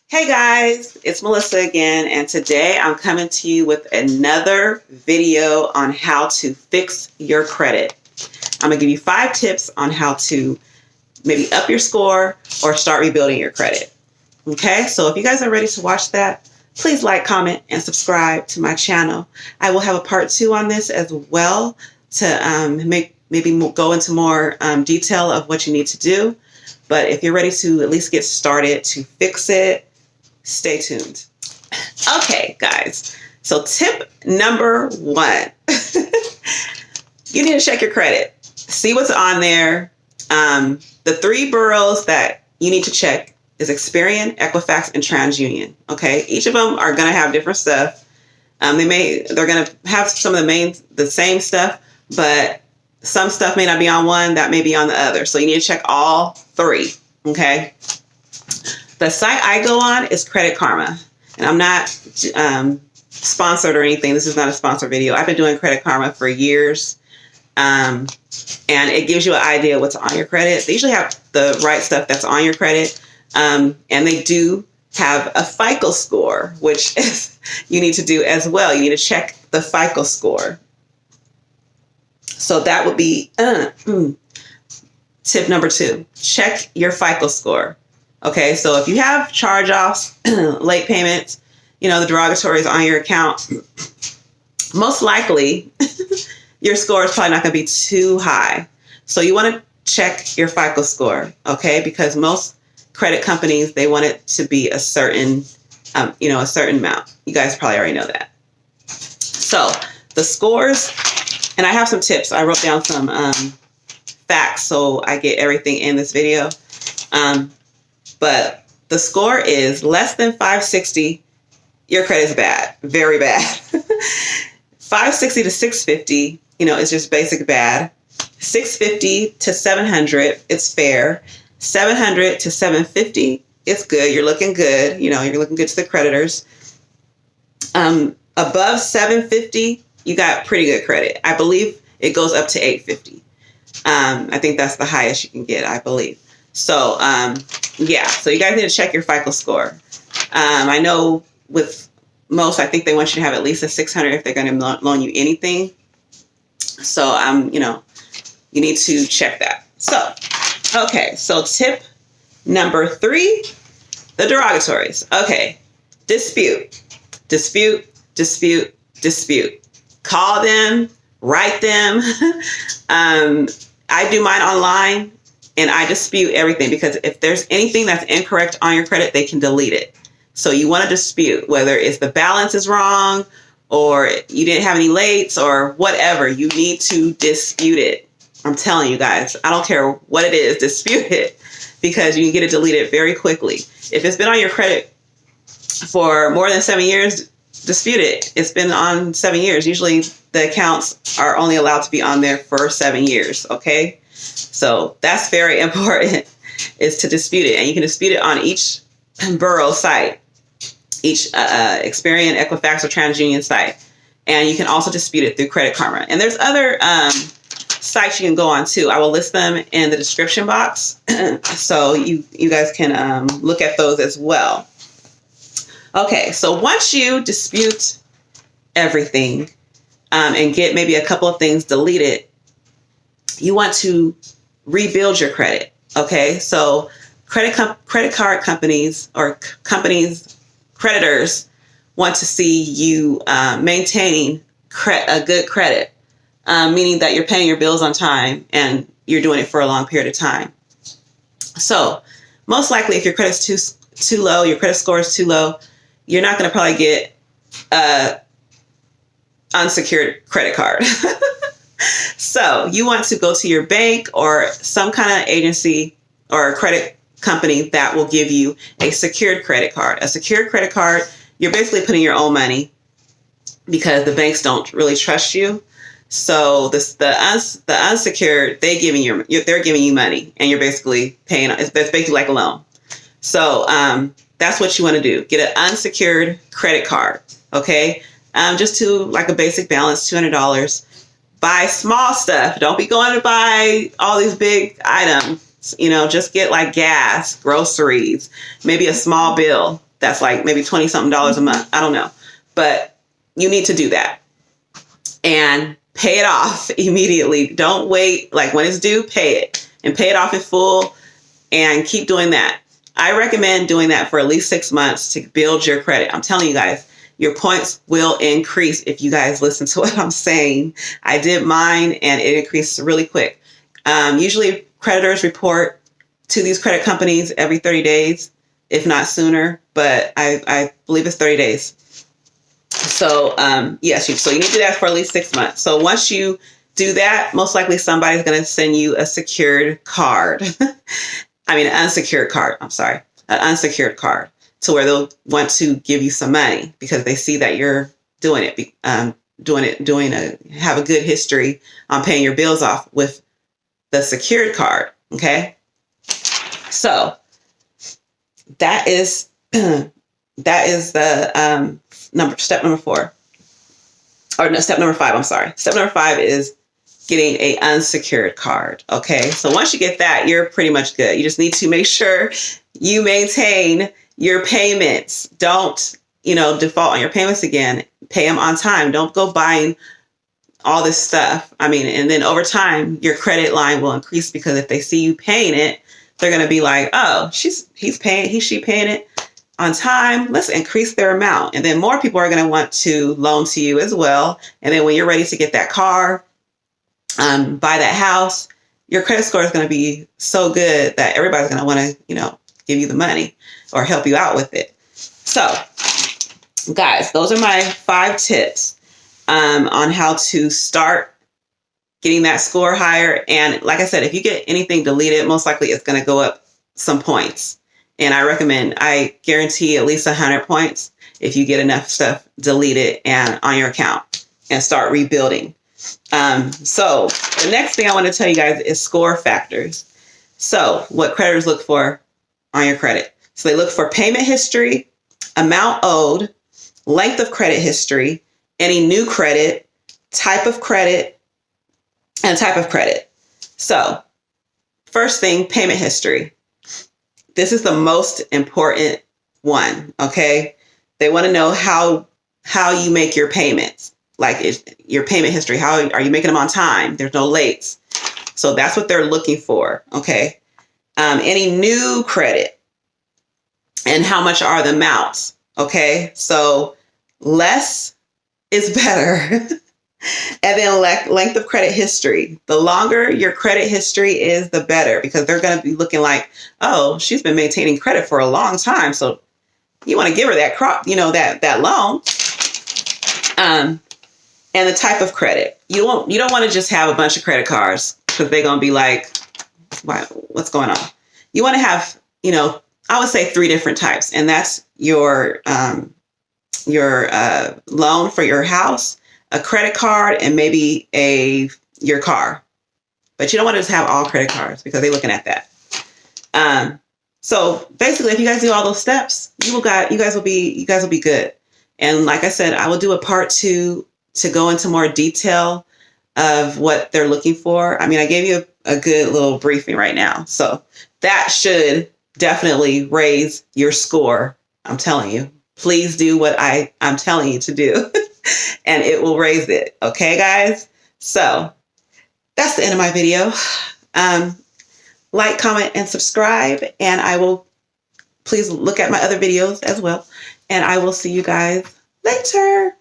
Hey guys, it's Melissa again, and today I'm coming to you with another video on how to fix your credit. I'm gonna give you 5 tips on how to maybe up your score or start rebuilding your credit. Okay, so if you guys are ready to watch that, please like, comment, and subscribe to my channel. I will have a part 2 on this as well to maybe go into more detail of what you need to do. But if you're ready to at least get started to fix it, stay tuned. Okay, guys. So tip number 1, you need to check your credit. See what's on there. The 3 bureaus that you need to check is Experian, Equifax, and TransUnion. Okay, each of them are going to have different stuff. They're going to have some of the same stuff, but some stuff may not be on one that may be on the other. So you need to check all 3. Okay. The site I go on is Credit Karma, and I'm not sponsored or anything. This is not a sponsored video. I've been doing Credit Karma for years, and it gives you an idea of what's on your credit. They usually have the right stuff that's on your credit, and they do have a FICO score, which is, you need to do as well. You need to check the FICO score. So that would be tip number 2. Check your FICO score. Okay, so if you have charge-offs, late payments, the derogatories on your account, most likely your score is probably not going to be too high. So you want to check your FICO score, okay? Because most credit companies, they want it to be a certain, a certain amount. You guys probably already know that. So the scores, and I have some tips. I wrote down some facts so I get everything in this video. But the score is less than 560. Your credit is bad, very bad. 560 to 650, is just basic bad. 650 to 700, it's fair. 700 to 750, it's good. You're looking good. You're looking good to the creditors. Above 750, you got pretty good credit. I believe it goes up to 850. I think that's the highest you can get, I believe. So, yeah, so you guys need to check your FICO score. I know with most, I think they want you to have at least a 600 if they're going to loan you anything. So, you need to check that. So, okay, so tip number 3, the derogatories. Okay, dispute. Call them, write them. I do mine online. And I dispute everything, because if there's anything that's incorrect on your credit, they can delete it. So you want to dispute whether it's the balance is wrong or you didn't have any lates or whatever. You need to dispute it. I'm telling you guys, I don't care what it is, dispute it, because you can get it deleted very quickly. If it's been on your credit for more than 7 years, dispute it. It's been on 7 years. Usually the accounts are only allowed to be on there for 7 years. Okay. So that's very important, is to dispute it. And you can dispute it on each bureau site, each Experian, Equifax, or TransUnion site. And you can also dispute it through Credit Karma. And there's other sites you can go on too. I will list them in the description box so you guys can look at those as well. Okay, so once you dispute everything and get maybe a couple of things deleted, you want to rebuild your credit. Okay, so credit card companies or creditors want to see you maintaining a good credit, meaning that you're paying your bills on time and you're doing it for a long period of time. So most likely, if your credit's too low, your credit score is too low, you're not going to probably get a unsecured credit card. So you want to go to your bank or some kind of agency or credit company that will give you a secured credit card. A secured credit card, you're basically putting your own money because the banks don't really trust you. So the unsecured, they're giving you money, and you're basically paying. It's basically like a loan. So that's what you want to do. Get an unsecured credit card. Okay, just to like a basic balance, $200. Buy small stuff. Don't be going to buy all these big items. Just get like gas, groceries, maybe a small bill. That's like maybe 20 something dollars a month. I don't know. But you need to do that and pay it off immediately. Don't wait. Like when it's due, pay it and pay it off in full and keep doing that. I recommend doing that for at least 6 months to build your credit. I'm telling you guys, your points will increase if you guys listen to what I'm saying. I did mine and it increased really quick. Usually creditors report to these credit companies every 30 days, if not sooner, but I believe it's 30 days. So yes, so you need to do that for at least 6 months. So once you do that, most likely somebody's going to send you a secured card. I mean, an unsecured card. I'm sorry, an unsecured card, to where they'll want to give you some money because they see that you're doing it, have a good history on paying your bills off with the secured card. Okay. So that is the step number 4, or no, step number 5. I'm sorry. Step number 5 is getting a unsecured card. Okay. So once you get that, you're pretty much good. You just need to make sure you maintain your payments. Don't, default on your payments again. Pay them on time. Don't go buying all this stuff. I mean, and then over time, your credit line will increase because if they see you paying it, they're going to be like, oh, she paying it on time. Let's increase their amount. And then more people are going to want to loan to you as well. And then when you're ready to get that car, buy that house, your credit score is going to be so good that everybody's going to want to, give you the money or help you out with it. So guys, those are my 5 tips on how to start getting that score higher. And like I said, if you get anything deleted, most likely it's going to go up some points. And I guarantee at least 100 points if you get enough stuff deleted and on your account and start rebuilding. So the next thing I want to tell you guys is score factors. So what creditors look for on your credit. So they look for payment history, amount owed, length of credit history, any new credit, type of credit, and type of credit. So first thing, payment history. This is the most important one. Okay. They want to know how you make your payments. Like your payment history, how are you making them on time? There's no lates. So that's what they're looking for. Okay. Any new credit and how much are the amounts? Okay. So less is better. And then length of credit history. The longer your credit history is, the better, because they're going to be looking like, oh, she's been maintaining credit for a long time. So you want to give her that that loan. And the type of credit. You don't want to just have a bunch of credit cards, because they're going to be like, what's going on? You want to have, I would say 3 different types. And that's your loan for your house, a credit card, and maybe your car. But you don't want to just have all credit cards, because they're looking at that. So basically, if you guys do all those steps, you guys will be good. And like I said, I will do a part 2 to go into more detail of what they're looking for. I mean, I gave you a good little briefing right now. So that should definitely raise your score. I'm telling you, please do what I'm telling you to do and it will raise it. Okay, guys? So that's the end of my video. Like, comment, and subscribe. And please look at my other videos as well. And I will see you guys later.